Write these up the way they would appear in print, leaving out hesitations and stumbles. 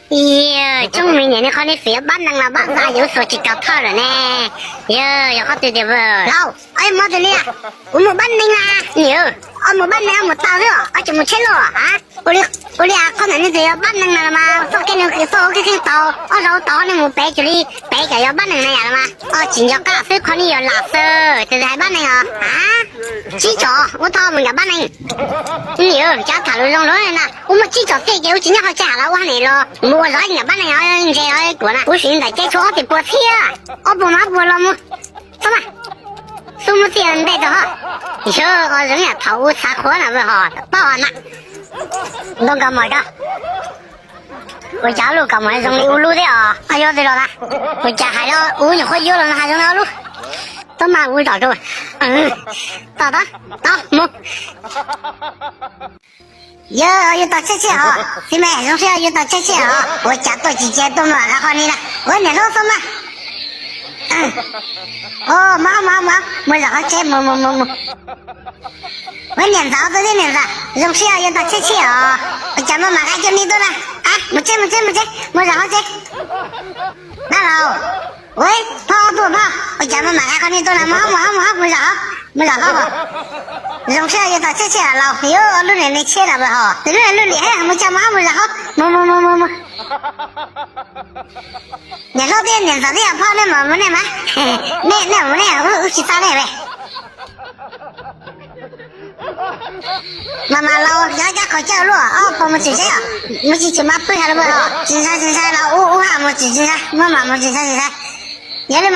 哟，中明年的好，你非要把那个把啥有手机搞套了呢？哟，要好对的不？老，哎，没得了，我没把那个，哟，我没把那个没到了，我就没吃了啊！我俩可能你就要把那个了嘛，说给你说给到，我说到你没背这里背个要把那个呀了嘛？哦，今朝搞手看你要拿手，这是还把那个啊？记着，我他们家把那个，哟，家塔路上路人呐，我们记着这个，我今天好假了，我喊你了。我让人家把那个人家要过来，我现在接触我的波车，我不拿过了么？怎么？什么钱带着哈？你说我人家头擦火了不哈？报完了，弄干嘛的？我家路干嘛扔的路的啊？还要得了啦？我家还要我你会有了还扔了路？都买我找着，打么？又到这些啊！你们还是要又到这些啊！我家多几件都买好你了，我年头什么？哦，忙，我然后这么，我年早都得年早，人是要到这些啊！我家妈马上就你多了啊！没这，我然后这，那老，喂，跑，我家妈马上和你多了，忙，我然后吧。人是要到这些老哟，路人的切了不好，路人厉害，我家妈我然后么。年少的要跑那么那嘛，那我去打那呗。妈妈老人家考教路啊，帮我记下，我去妈背下来不好，记下了，我还没记下，我妈没记下。原来我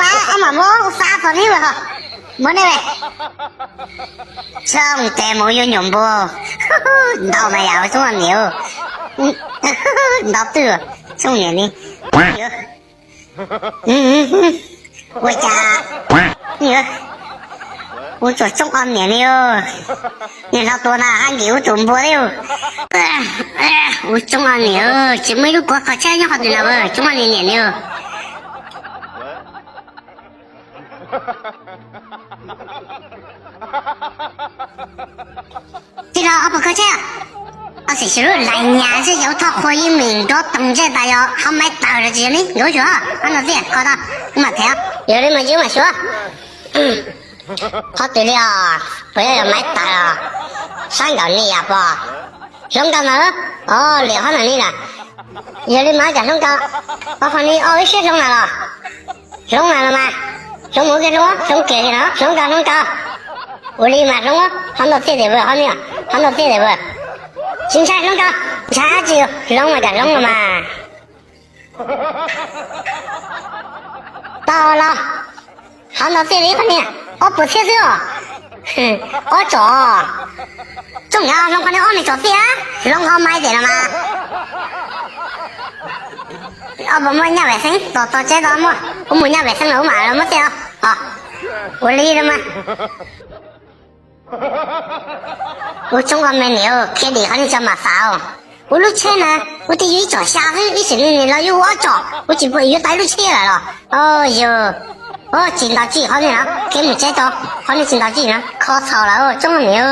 妈我啥子你不好，没那呗。这得没有用不？闹没有，中文牛，闹对，中年的。我家我做中安年的哟，年少多了还牛中波的哟。我中安牛，怎么有国考这样好的了不？中安年的哟。这个阿不可这样。我是说来年是有套可以明着等着大家还买到了这里有说按照这样搞到我们听有的没就没说好对了不要买到了3个你呀不香港呢哦2号能力了有的买点香港我看你哦学生来了送来了吗送我给送送给你了送港我立马送我看到这里不好没有看到这里不青菜弄个，菜就弄了嘛。到了，看到这里后面，我不接受，我做，重要弄块的我没做的啊，弄好买的了吗？我不没nhà vệ sinh，到这到么？我没nhà vệ sinh了，我买了没得啊？我理了吗？我中国没牛，看你和你叫嘛啥哦？我录车呢，我得有找下子，一些人了有我找，我就不又带路车来了。哦哟，哦进到几好的了，给你接到，好你进到几了，可吵了哦，中国牛。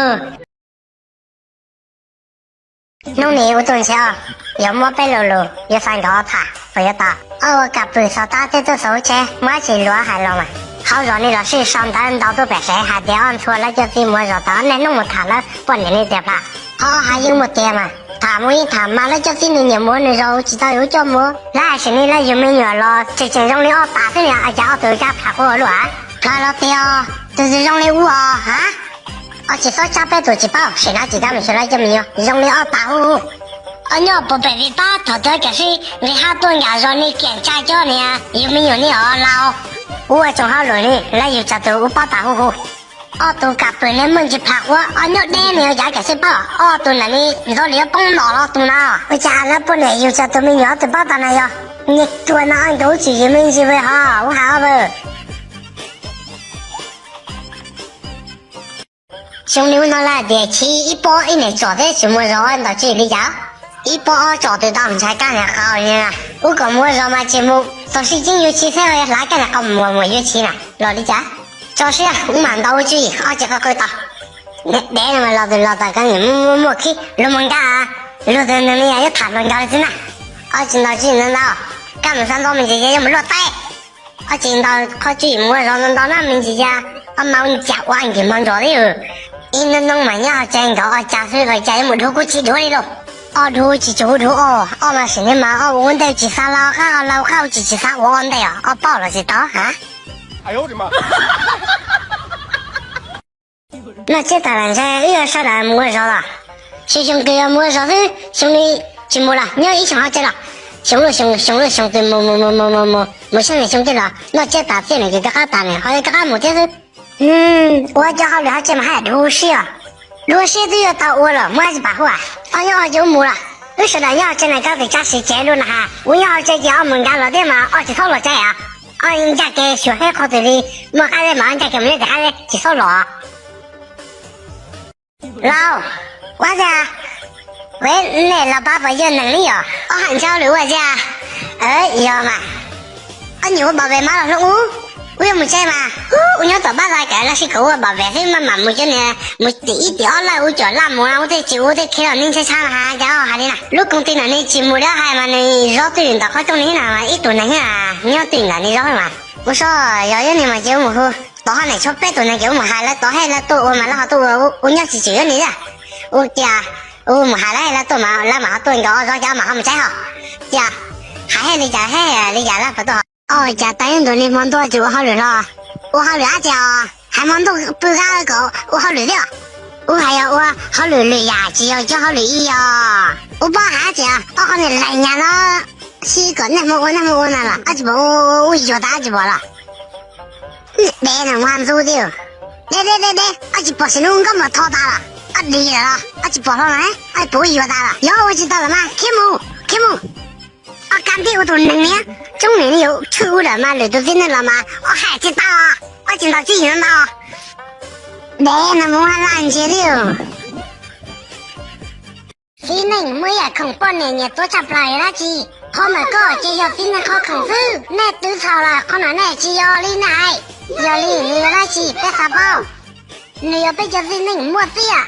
弄你我东西啊，要么白露露，要3个爬，不要打。我夹背上打的都手车，买起乱还了嘛。好让你老师上单到都白谁还得按错了就是没找到那弄么谈了半年的对吧好还有没得嘛他们一谈嘛那就是你也没那时候知道有叫么那是你那有没有了之前让你打的呀而且我都家爬过路啊来了对啊就是让你啊而且说加倍多几包谁拿几张没出来就没有让你打呼你不被你打头的就是你好多人让你检查叫你啊有没有你老我仲好累呢，你要就到我包大户，我到隔壁你門住拍我，我約你沒有家嘅識包，我到那裡你說你要幫我了，到哪？我家那本來要就到沒有就包到那呀，你做那按都自己沒機會哈，我好不？兄弟們來的起一包一年做的什麼時候按到這裡呀？一包做的當才幹得好呢，我講我說嘛節目。都是已經有汽車了，哪個人講我有錢啦？老李家，就是我mand到我注意，我這個佢到，你咪老大講你冇去，老門家啊，老大你也要談論家先啦。我见到只能到，干不上到mình姐姐又没落袋。我见到佢住唔會上到那mình姐姐，我冇夾彎佢望咗了。因為農民要正個，我假水佢就冇土估起咗你咯。我土起做土哦，我嘛是你嘛，我揾到幾沙撈卡，撈卡幾沙我揾到啊，我包了幾刀啊。哎呦我的媽！那这当然噻，又要少了没会少了，谁兄弟要没会少的，兄弟进步了，你要一想好这了，兄弟没兄弟兄弟了，那这打这呢就这个打呢，好像这个没得是，我就好了，这么还露水啊，露水都要到我了，我还是把话，哎呀就没了。为什么要真的搞个假时间了呢哈？我要这家我们家了的嘛，二十套了这呀，人家给小孩考的哩，我还在忙，人家给没得还在几少了。老，我这喂，那老爸爸有能力哦，我喊交流我这，要嘛，你我宝贝妈了说我有没在嘛？我要到爸爸家了是给我宝贝，所以妈妈没叫呢，没第一条来我叫拉木啦，我在开了您去唱哈，然后还的啦，如果对了你节目了还嘛你绕对人的快动你了嘛，一顿那个你要对了你绕嘛，我说要有你嘛节目好。到下来cho bé tụi này kiểu mà hai là to hay là tụi mà là tụi nhớ chỉ chữ này ra mà hai là tụi mà là mà tụi đó rồi mà không trái hả dạ hai lý giải là phải tụi dạ tại tụi này món tụi chịu họ lười lo họ lười ăn chả hai món tụi bữa ra cậu họ lười đấy hay họ lười giả chỉ cho họ lười à ba hai chả họ này lại nhà nó xí cái này mà là chỉ bảo cho ta chỉ bảo là đây là ngoan du điều đây chỉ bỏ xin luôn có mà thò ta là đi rồi chỉ bỏ nó này bố yêu ta là yo tôi chỉ ta là mà kiếm mu cảm thấy tôi nâng nhá trong này nhiều chú là mà lời tôi tin là mà hai chỉ ta chỉ tao chỉ hiểu tao đây là mua làm gì điều khi này mới là không bao này nhà tôi chập lại ra chi không mà có chỉ do tin là khó không dư nè từ sau là con nói này chỉ do lý này giờ li ra chi bé sao bao nếu bây giờ gì mình mua gì à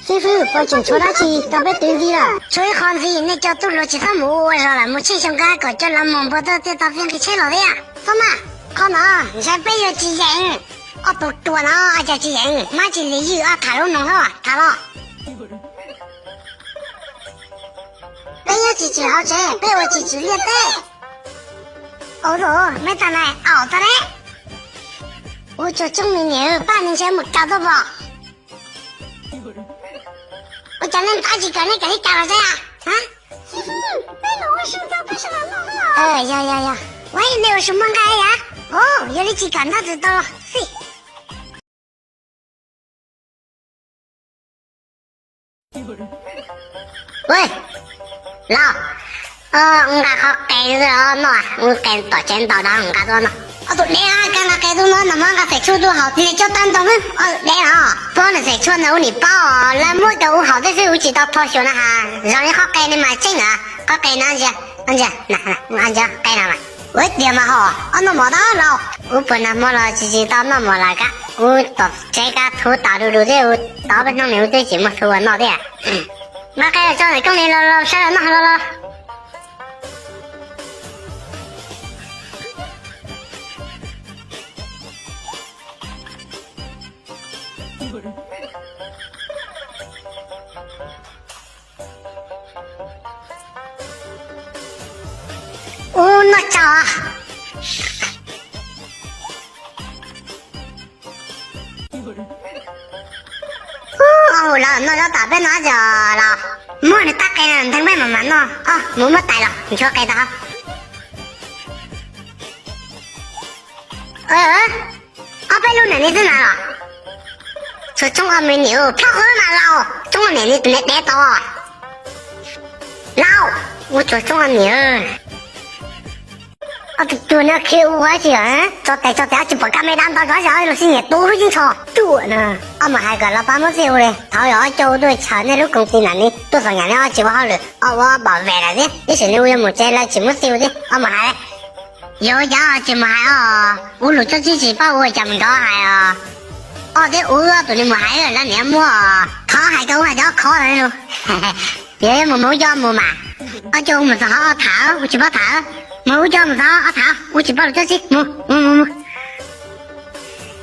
sư phụ phải chỉnh chỗ đó chi tao biết tiền gì à chơi con gì nên cho tôi lo chỉ có mua rồi là mua chơi xong cái cho làm mồm bữa đó tao phiền cái chơi rồi đấy à sao mà con nó sẽ bây giờ chỉ dạy ở tụt tuổi nó giờ chỉ dạy mà chỉ lý do thả luôn nó thôi thả lo bây giờ chỉ học chơi bây giờ chỉ liệt đấy ôi rồi mấy thằng này ảo ta đấy我就证明你半年前没找到吧？我讲恁打几个，你给你搞了这样啊？师傅，那个我手表不是很好。呀，我也没有什么开呀。哦，有你几个那知道了。嘿。喂，老，我好改了喏，我改到见到他，我改到喏。tụi này cái tụi nó nằm cái phải chua học thì cho tan tông ấy đấy à bao này phải chua nấu nỉ bao là mỗi đầu học đấy phải chỉ đọc thao na ha rồi nó học cái này mà chính à có cái nào ăn chưa cái nào mà với điểm mà họ nó mà đó đâu bữa nào mà là chỉ tao nó mà là cái tập cái thu tạo được đấy tạo bên trong này tôi chỉ một thu nó đấy à mà cái cho này công này lo sao nó lo nó cho là nó đã tập bên nó giờ là mua này tắt cái này thằng bé mà nó muốn mất tay rồi mình cho cái đó bên luôn này thế nào rồi trong ở mình nhiều漂河嘛老中国này你别多老我做中国nhiều tôi nó kêu quá chứ hả cho tay chỉ bỏ camera tao có sao nó xin nhật tôi không cho tôi nè mà hai cái là ba mươi triệu này tháo nhỏ cho tôi chờ này lúc công ty này tôi phải nhà nó chỉ bảo được bảo vệ là thế cái sự này một trái là chỉ một triệu đấy mà hai有呀只买我录这几集把我家门搞还这我对你们还有那年么考还跟我叫考人了别没叫么嘛我叫我找阿头，我去报头，冇叫我找阿头，我去报了这些，冇。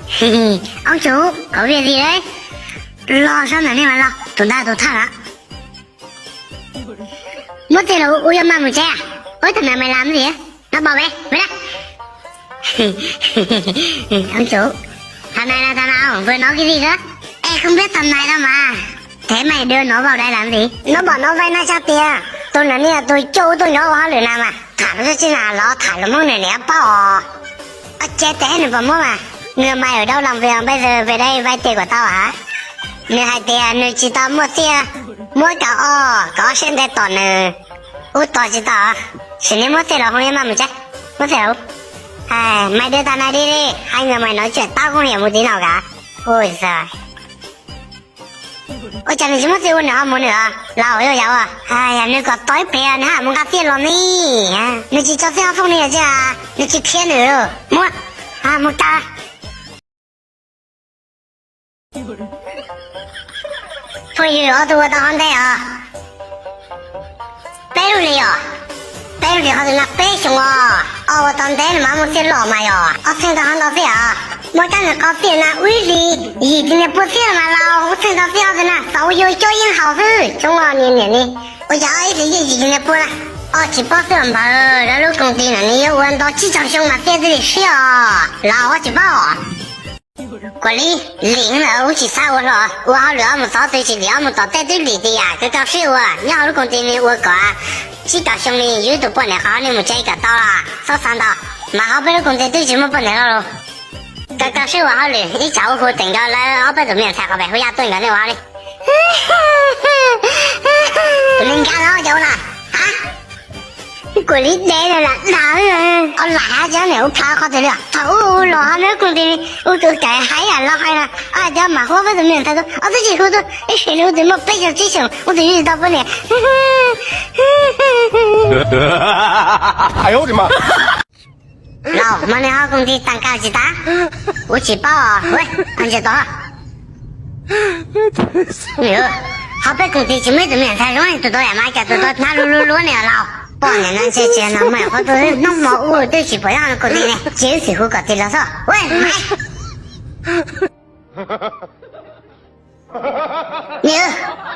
嘿嘿，ông chủ, có việc gì đấy? Lo sao này mà lo, tụi ta tụi thằng ạ. Mất tiền là ui mà một xe, ôi thằng này mày làm gì á? Nó bảo vệ, vậy đó. Ông chủ, thằng này là thằng nào? Vừa nói cái gì đó? Ê, không biết thằng này đâu mà. Thế mày đưa nó vào đây làm gì? Nó bảo nó vay 500 tiền. Tôi nói nè, tôi châu tôi nhớ hóa lửa nào mà. Thả nó ra chứ là nó thả nó mong này nè bỏ. Chết té này vào mua mà. Người mày ở đâu làm việc bây giờ về đây vay tiền của tao hả? Người hai tiền, người chỉ tao mua tiền. Mua cả có xem đây tỏ nè. Ủa tỏ chỉ tao. Xin đi mua tiền là không em mà chết. Mua tiền đâu? Mày đưa tao này đi đi. Hai người mày nói chuyện tao không hiểu một tí nào cả. Ôi giời. Ôi chẳng chỉ mất tiêu nữa không muốn nữa lão ơi giáo à nếu có tối bè nữa muốn gặp tiền rồi nè nếu chỉ cho xe phong này chứ nếu chỉ khen nữa mua mua ta thôi rồi tôi tao không thấy bé rồi họ là bé xong tao thấy mà muốn tiền lỏ mày xem tao không tao thấy mỗi cái là có tiền là uy gì gì thì là bớt tiền mà lao我挣到票子呢早有教应好事中啊年呢我家一直一直在播了去报社吧然后工地呢你要问到机场兄嘛在这里是然后去报管理领了我去杀我了我好了我早对去了我到在这里的呀这个是我你好了工地呢我搞机场兄呢有都不能好你们这个到了上山到马好不了工地对什么不能了刚刚是我好了一早我等到了200多面才好呗回家炖个那玩意人家老久了quản lý đây là ông lại cho nếu phá khó thể được thấu lo hắn nó cùng thì tôi cái hay lo hay là cho mà khó với mình thay tôi tôi chỉ tôi cái chuyện nó thì một bây giờ chỉ想我只遇到不了哎呦我的妈老嘛你好工地蛋糕几打我去报喂安姐多哟好被工地就没怎么样才容易多呀嘛家多拿噜呢老半年那些钱了买好多那么我对起不让工地呢真是好搞定了说喂买哟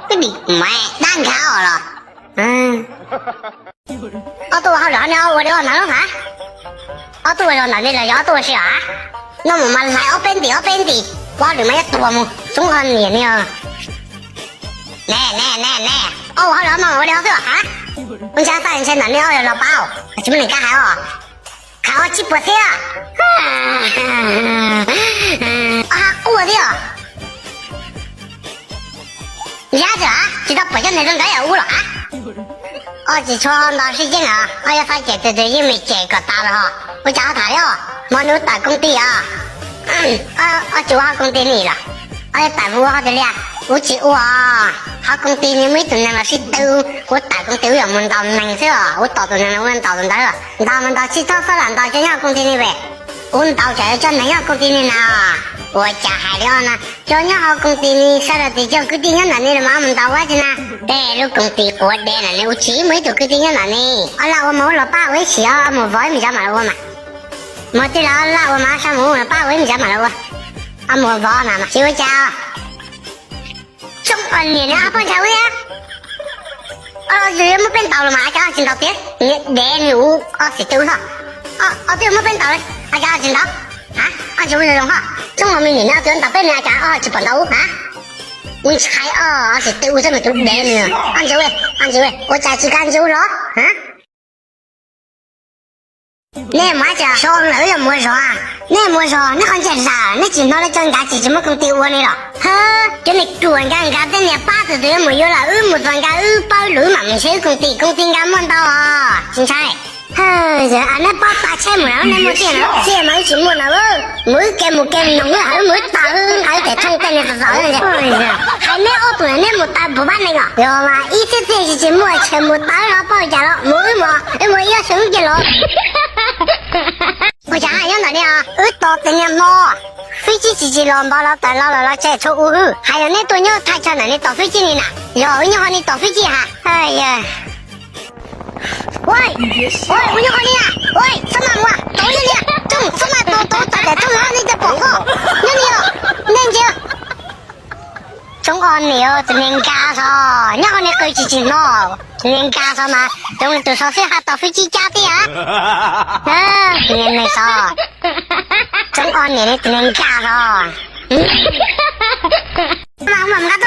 cái gì mẹ đang khảo rồi tôi好了呢我聊哪了hả tôi聊哪里了要多是啊那我们来边地我里面多么中国年呢nè好了嘛我聊这啊我家大人前哪里要老包怎么你干还考起不掉我的你家这知道不叫那种该有了只说老实讲要发觉对因为这个大了我家他了我有打工地就好工地里了大夫好的了我去好工地你没准那是都我打工都有门到能是我到那我到到了他们到去到发展到这样工地里呗我到这叫那样工地里呢我家还了呢叫你好工地里啥了的叫工地那里的嘛们到我去呢对了工地过的那里我去没到工地那里我没了把我去没外面家买了我嘛没得了我马上没了把外面家买了我没外嘛去我家中文年啊帮茶位rồi mới bên tàu là mà cho xin đầu tiên để nhiều sẽ tiêu thôi tiêu mới bên tàu đấy cho xin đó hả chú bây giờ hả trong mà mình nhìn nào tuyến tàu bên này cả chỉ bằng đâu hả mình khai sẽ tiêu cho mình chút để nữa anh chú ơi tôi chạy chỉ can chú đó hả nè mà chả sao nữa là mua sao nè mua sao nó không chạy sao nó chỉ nói là chân cả chỉ mới không tiêu này rồi hả cho nên chuồn cái tên nhà ba từ từ mới vô là một tuần cái bao lưỡi mà mình sẽ công ty cái món đâu chính xác giờ anh ấy bao ta chơi mà nó mua tiền nó xe mấy chỉ mua nào mỗi cái một cái nó mới hở mỗi tao hở để thông tin này rõ rồi hai mấy ô tuổi này một tao bố bắt này rồi mà ít thế chỉ mua全部tao nó bao giờ đó mỗi yêu sống gì rồi我家还有哪里到等下猫飞机机了把老带了再抽还有那多牛他在那里倒飞机里呢有你好你倒飞机哈哎呀喂，我要你啊！喂，什么话？多一点，中什么多的，中了你的报告，你就中按钮，人家说，你看你规矩真咯，人家说嘛，中多少岁还到飞机家的啊？人家说，中按钮的人家说，妈妈，我们干